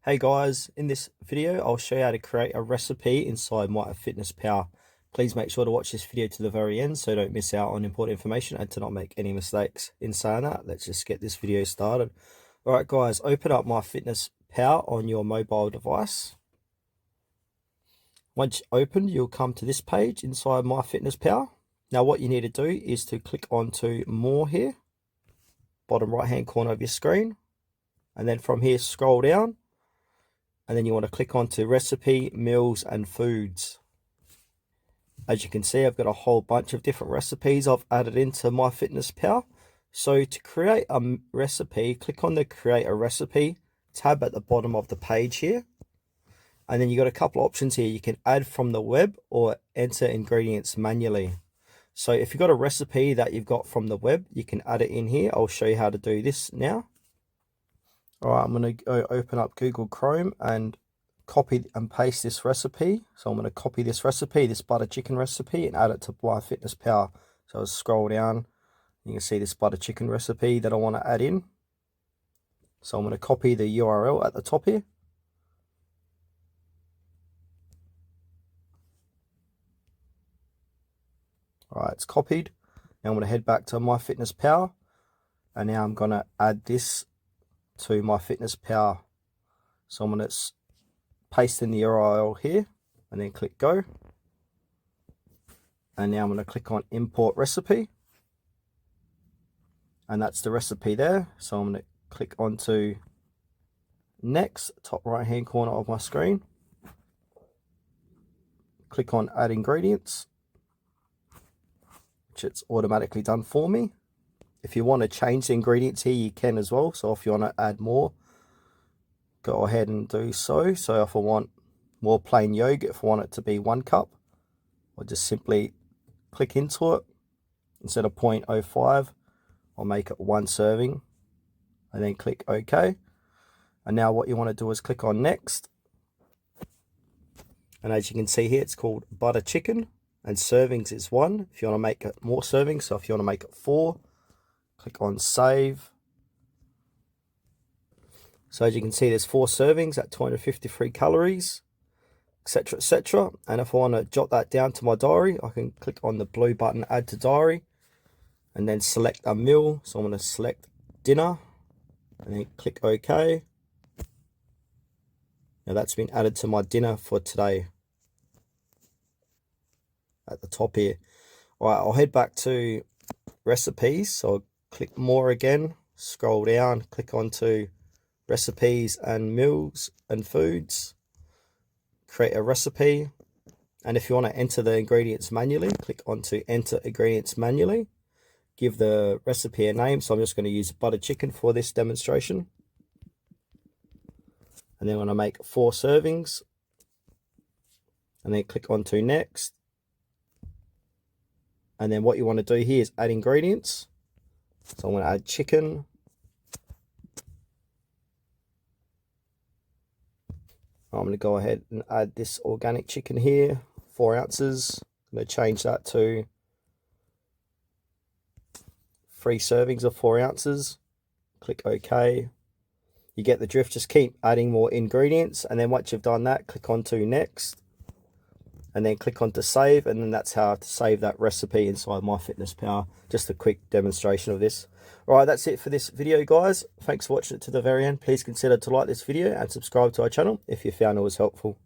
Hey guys, in this video I'll show you how to create a recipe inside MyFitnesspal. Please make sure to watch this video to the very end so you don't miss out on important information and to not make any mistakes. In saying that, let's just get this video started. Alright guys, open up MyFitnesspal on your mobile device. Once opened, you'll come to this page inside MyFitnesspal. Now what you need to do is to click onto More here, bottom right hand corner of your screen, and then from here scroll down. And then you want to click onto Recipe, Meals and Foods. As you can see, I've got a whole bunch of different recipes I've added into MyFitnesspal. So to create a recipe, click on the Create a Recipe tab at the bottom of the page here. And then you've got a couple options here. You can add from the web or enter ingredients manually. So if you've got a recipe that you've got from the web, you can add it in here. I'll show you how to do this now. Alright, I'm going to go open up Google Chrome and copy and paste this recipe. So I'm going to copy this recipe, this butter chicken recipe, and add it to MyFitnesspal. So I'll scroll down. You can see this butter chicken recipe that I want to add in. So I'm going to copy the URL at the top here. Alright, it's copied. Now I'm going to head back to MyFitnesspal. And now I'm going to add this to MyFitnesspal. So I'm going to paste in the URL here and then click go. And now I'm going to click on import recipe. And that's the recipe there. So I'm going to click onto next, top right hand corner of my screen. Click on add ingredients, which it's automatically done for me. If you want to change the ingredients here, you can as well. So if you want to add more, go ahead and do so. So if I want more plain yogurt, if I want it to be 1 cup, I'll just simply click into it. Instead of 0.05, I'll make it 1 serving and then click OK. And now what you want to do is click on next. And as you can see here, it's called butter chicken and servings is 1. If you want to make it more servings, so if you want to make it 4, click on save. So as you can see, there's 4 servings at 253 calories, etc, etc. And if I want to jot that down to my diary, I can click on the blue button add to diary and then select a meal. So I'm going to select dinner and then click OK. Now that's been added to my dinner for today at the top here. All right, I'll head back to recipes. So I'll click more again, scroll down, click onto recipes and meals and foods, create a recipe. And if you want to enter the ingredients manually, click onto enter ingredients manually, give the recipe a name. So I'm just going to use butter chicken for this demonstration. And then I'm going to make 4 servings and then click onto next. And then what you want to do here is add ingredients. So I'm going to add chicken. I'm going to go ahead and add this organic chicken here, 4 ounces. I'm going to change that to 3 servings of 4 ounces. Click OK. You get the drift, just keep adding more ingredients. And then once you've done that, click onto next. And then click on to save, and then that's how to save that recipe inside MyFitnesspal. Just a quick demonstration of this. Alright, that's it for this video, guys. Thanks for watching it to the very end. Please consider to like this video and subscribe to our channel if you found it was helpful.